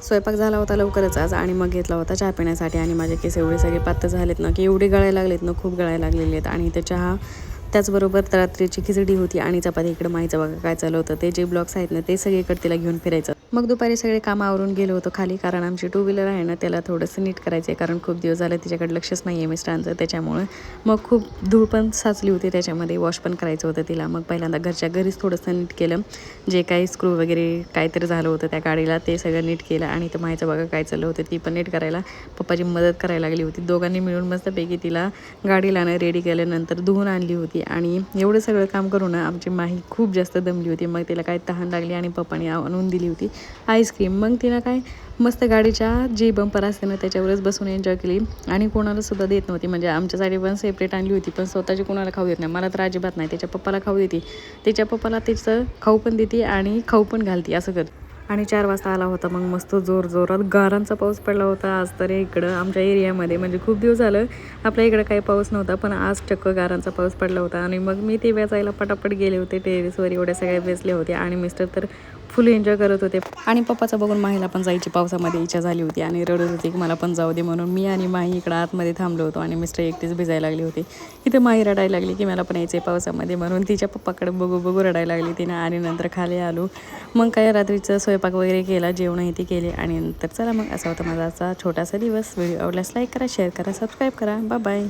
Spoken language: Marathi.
स्वयंपाक झाला होता लवकरच आज आणि मग घेतला होता चहा पिण्यासाठी आणि माझे केस एवढे सगळे पातळ झालेत ना की एवढे गळायला लागलेत ना, खूप गळायला लागलेले आहेत. आणि ते चहा त्याचबरोबर रात्रीची खिचडी होती आणि चपाती. इकडं माईचं बघा काय चालू होतं, ते जे ब्लॉग्स आहेत ना ते सगळीकडे तिला घेऊन फिरायचं. मग दुपारी सगळे कामं आवरून गेलो होतो खाली, कारण आमची टू व्हीलर आहे ना त्याला थोडंसं नीट करायचं आहे, कारण खूप दिवस झाले तिच्याकडे लक्षच नाही आहे मिस्टरांचं. त्याच्यामुळे मग खूप धूळ पण साचली होती त्याच्यामध्ये, वॉश पण करायचं होतं तिला. मग पहिल्यांदा घरच्या घरीच थोडंसं नीट केलं, जे काही स्क्रू वगैरे काहीतरी झालं होतं त्या गाडीला ते सगळं नीट केलं. आणि तर माईचं बघा काय चाललं होतं, ती पण नीट करायला पप्पाची मदत करायला लागली होती. दोघांनी मिळून मस्तपैकी तिला गाडीला ना रेडी केल्यानंतर धुवून आणली होती. आणि एवढं सगळं काम करून आमची माही खूप जास्त दमली होती. मग तिला काय तहान लागली आणि पप्पाने आणून दिली होती आईस्क्रीम. मग तिनं काय मस्त गाडीच्या जे बंपर असते ना त्याच्यावरच बसून एन्जॉय केली आणि कोणाला सुद्धा देत नव्हती. म्हणजे आमच्यासाठी पण सेपरेट आणली होती, पण स्वतःची कोणाला खाऊ देत नाही. मला तर अजिबात नाही, त्याच्या पप्पाला खाऊ देते, त्याच्या पप्पाला तिचं खाऊ पण देते आणि खाऊ पण घालते, असं करते. आणि 4 वाजता आला होता मग मस्त जोरात गारांचा पाऊस पडला होता आज तर इकडं आमच्या एरियामध्ये. म्हणजे खूप दिवस झालं आपल्या इकडं काही पाऊस नव्हता, पण आज चक्क गारांचा पाऊस पडला होता. आणि मग मी ते वेचायला पटापट गेले होते टेरेसवर, एवढ्या सगळ्या वेचले होते आणि मिस्टर तर फुल एन्जॉय करत होते. आणि पप्पाचं बघून माहीला पण जायची पावसामध्ये इच्छा झाली होती आणि रडत होती की मला पण जाऊ दे म्हणून. मी आणि माही इकडं आतमध्ये थांबलो होतो आणि मिस्टर एकटीच भिजायला लागली होती. इथं माही रडायला लागली की मला पण यायचं आहे पावसामध्ये म्हणून, तिच्या पप्पाकडे बघू रडायला लागली तिनं. आणि नंतर खाली आलो, मग काय रात्रीचं स्वयंपाक वगैरे केला, जेवणही ती केली. आणि नंतर चला मग असा होता माझा आजचा छोटासा दिवस. व्हिडिओ आवडल्यास लाईक करा, शेअर करा, सबस्क्राईब करा. बाय.